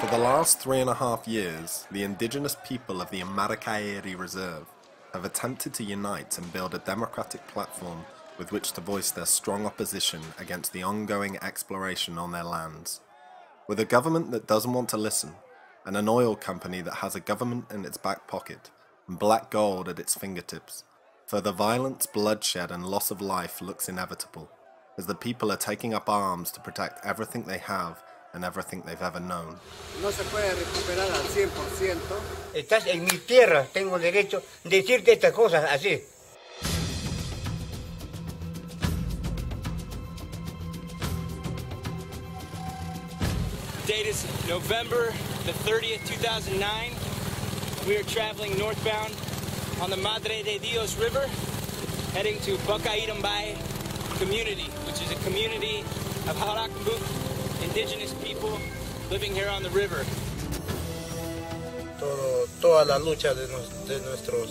For the last 3.5 years, the indigenous people of the Amarakaeri Reserve have attempted to unite and build a democratic platform with which to voice their strong opposition against the ongoing exploration on their lands. With a government that doesn't want to listen, and an oil company that has a government in its back pocket, and black gold at its fingertips, further violence, bloodshed and loss of life looks inevitable, as the people are taking up arms to protect everything they have and everything they've ever known. No se puede recuperar al 100%. Estás en mi tierra, tengo derecho a decirte estas cosas así. Date is November the 30th, 2009. We are traveling northbound on the Madre de Dios River, heading to Amarakaeri community, which is a community of Harakmbut, indigenous people living here on the river. Toda la lucha de nuestros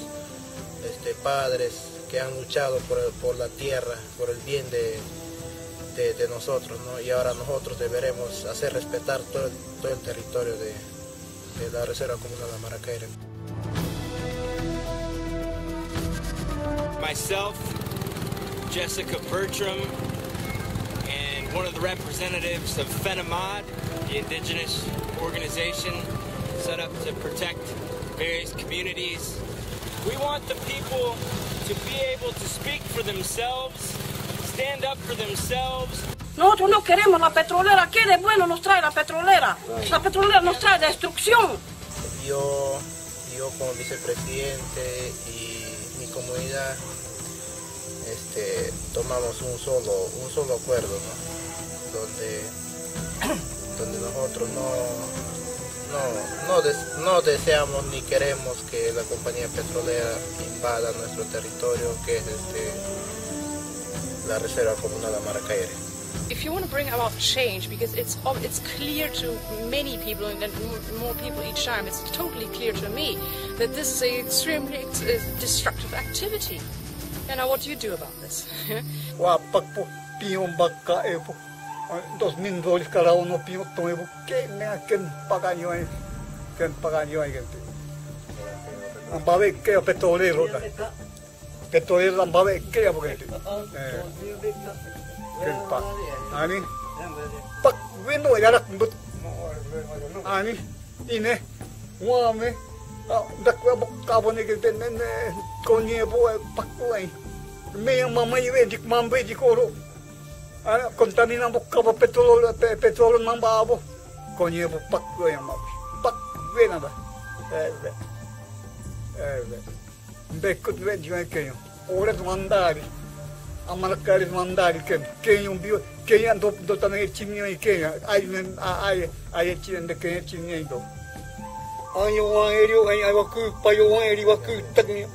padres que han luchado por la tierra, por el bien de nosotros, ¿no? Y ahora nosotros deberemos hacer respetar todo el territorio de la Reserva Comunal de Amarakaeri. Myself, Jessica Bertram, and one of the representatives of FENAMAD, the indigenous organization set up to protect various communities. We want the people to be able to speak for themselves, stand up for themselves. Nosotros no queremos la petrolera. ¿Qué de bueno nos trae la petrolera? La petrolera nos trae destrucción. Yo como vicepresidente y mi comunidad tomamos un solo acuerdo, ¿no? donde nosotros no deseamos ni queremos que la compañía petrolera invada nuestro territorio, que es la Reserva Comunal de Amarakaeri. If you want to bring about change, because it's clear to many people and more people each time, it's totally clear to me that this is an extremely destructive activity. And now what do you do about this? $2,000 cada uno pino tomebo ¿quién paga yo ahí? Ambabe que petrolero ambabe que porque pa ani pak window ya rak but ani ine wame dakwa kabone ke tenen konye bo pakwai me mama iwe dik mambe dikoro ana kontamina bukka bo petrol mambabo konye bo pakwai amma pak wena ba bekut we diwa keyo ora mandari Amarakaeri mandari Kenya bio Kenya do también chimio y Kenya hay chinen de Kenya chimio do ayo wangerio ay waku payo wangeri waku takni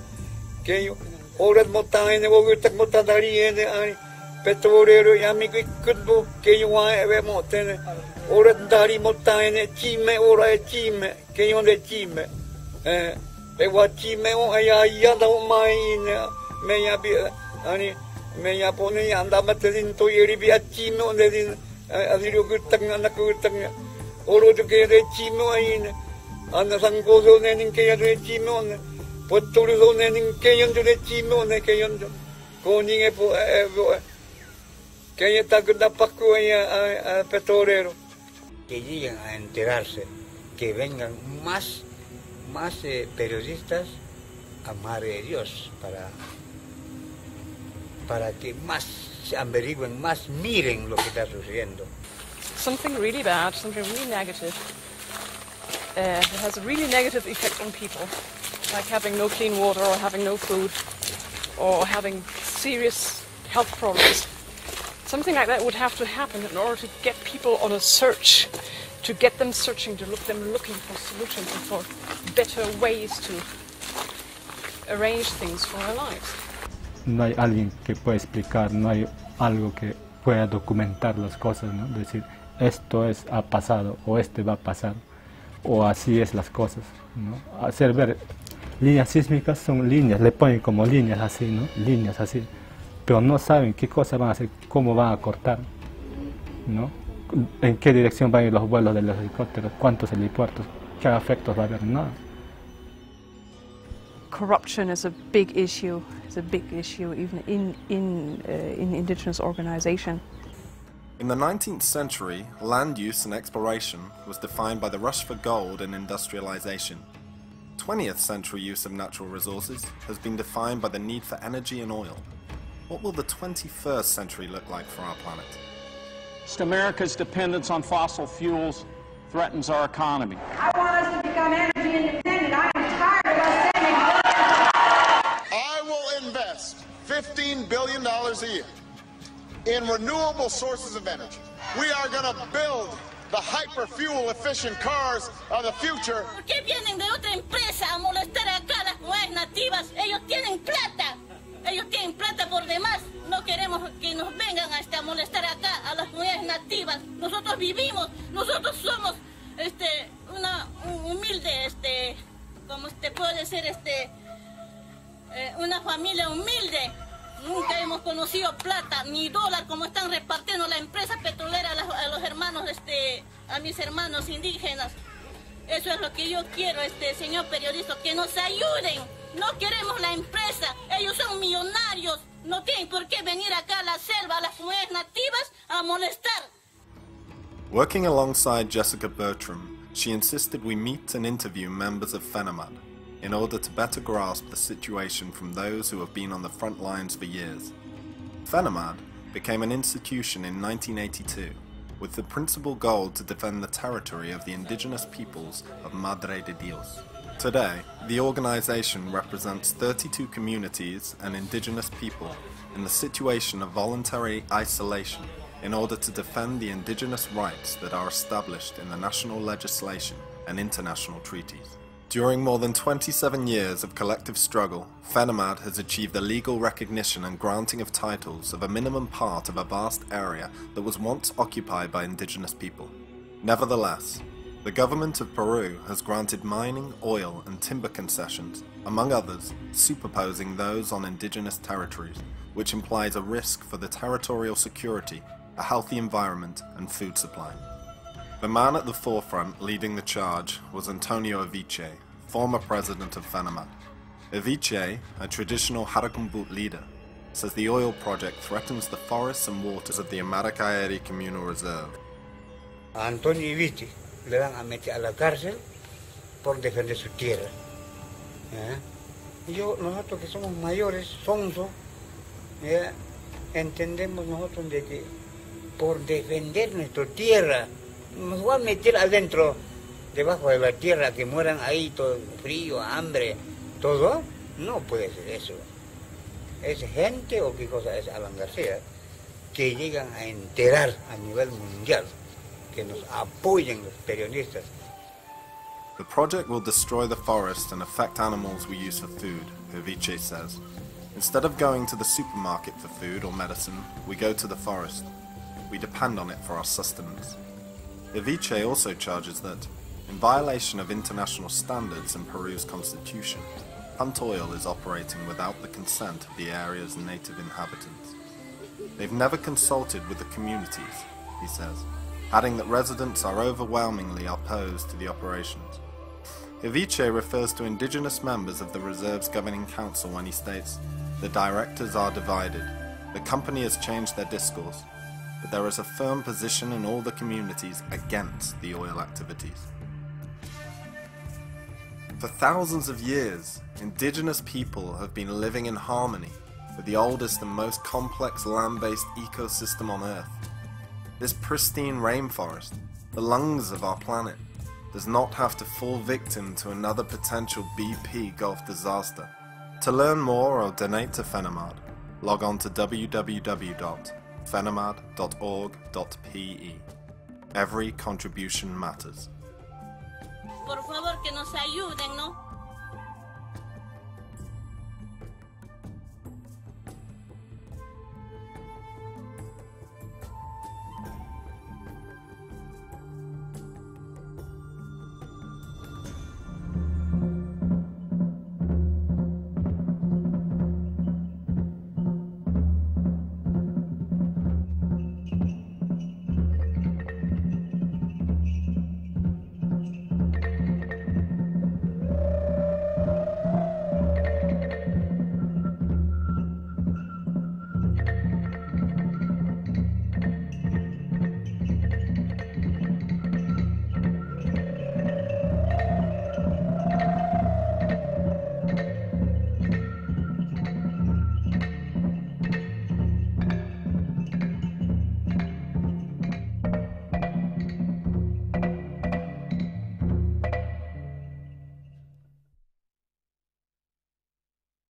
Kenya orat motane wogu tak motadari ene ay petrolero yami kudbo Kenya wange motene orat dari motane chime ora chime Kenya de chime e wa chime o ay da mai me ya bi ani me ya pone anda materin to yeri bi achino nedin adirio gutang na gutang oro de ke de chino ain ana sangozo nedin ke ya de chino ne potoro nedin ke yon de chino ne ke yon ko ninge po que ya está da paco a petrolero Que lleguen a enterarse, que vengan más periodistas a Madre de Dios para que más averigüen, más miren lo que está sucediendo. Something really bad, something really negative. It has a really negative effect on people, like having no clean water or having no food or having serious health problems. Something like that would have to happen in order to get people on a search, to get them searching, to them looking for solutions and for better ways to arrange things for our lives. No hay alguien que pueda explicar, no hay algo que pueda documentar las cosas, ¿no? Decir, esto ha pasado, o va a pasar, o así es las cosas, ¿no? Hacer ver, líneas sísmicas son líneas, le ponen como líneas así, ¿no? Líneas así, pero no saben qué cosa van a hacer, cómo van a cortar, ¿no? ¿En qué dirección van a ir los vuelos de los helicópteros? ¿Cuántos helipuertos? ¿Qué efectos va a haber? Nada. Corruption is a big issue. It's a big issue even in indigenous organization. In the 19th century, land use and exploration was defined by the rush for gold and industrialization. 20th century use of natural resources has been defined by the need for energy and oil. What will the 21st century look like for our planet? America's dependence on fossil fuels threatens our economy. I want us to become energy independent. I am tired of us sending. I will invest $15 billion a year in renewable sources of energy. We are going to build the hyper-fuel efficient cars of the future. ¿Por qué vienen de otra empresa a molestar acá a las comunidades nativas? Ellos tienen plata. Ellos tienen plata por demás. No queremos que nos vengan a molestar acá a las comunidades nativas. Nosotros vivimos, nosotros somos una humilde, como te puedo decir, una familia humilde. Nunca hemos conocido plata ni dólar como están repartiendo la empresa petrolera a los hermanos, a mis hermanos indígenas. Eso es lo que yo quiero, señor periodista, que nos ayuden. No queremos la empresa, ellos son millonarios, no tienen por qué venir acá a la selva, a las comunidades nativas, a molestar. Working alongside Jessica Bertram, she insisted we meet and interview members of FENAMAD in order to better grasp the situation from those who have been on the front lines for years. FENAMAD became an institution in 1982 with the principal goal to defend the territory of the indigenous peoples of Madre de Dios. Today, the organization represents 32 communities and indigenous people in the situation of voluntary isolation in order to defend the indigenous rights that are established in the national legislation and international treaties. During more than 27 years of collective struggle, FENAMAD has achieved the legal recognition and granting of titles of a minimum part of a vast area that was once occupied by indigenous people. Nevertheless, the government of Peru has granted mining, oil and timber concessions, among others, superposing those on indigenous territories, which implies a risk for the territorial security, a healthy environment and food supply. The man at the forefront leading the charge was Antonio Eviche, former president of FENAMAD. Eviche, a traditional Harakmbut leader, says the oil project threatens the forests and waters of the Amarakaeri Communal Reserve. Antonio Eviche le van a meter a la cárcel por defender su tierra. Nosotros que somos mayores, sonsos, entendemos nosotros de que por defender nuestra tierra nos van a meter adentro, debajo de la tierra, que mueran ahí todo frío, hambre, todo. No puede ser eso. Es gente o qué cosa es Alan García que llegan a enterar a nivel mundial, que nos apoyen los periodistas. The project will destroy the forest and affect animals we use for food, Eviche says. Instead of going to the supermarket for food or medicine, we go to the forest. We depend on it for our sustenance. Eviche also charges that, in violation of international standards and Peru's constitution, Hunt Oil is operating without the consent of the area's native inhabitants. They've never consulted with the communities, he says, adding that residents are overwhelmingly opposed to the operations. Eviche refers to indigenous members of the reserve's governing council when he states, "The directors are divided. The company has changed their discourse, but there is a firm position in all the communities against the oil activities." For thousands of years, indigenous people have been living in harmony with the oldest and most complex land-based ecosystem on Earth. This pristine rainforest, the lungs of our planet, does not have to fall victim to another potential BP Gulf disaster. To learn more or donate to FENAMAD, log on to www.fenamad.org.pe. Every contribution matters. Por favor, que nos ayuden, ¿no?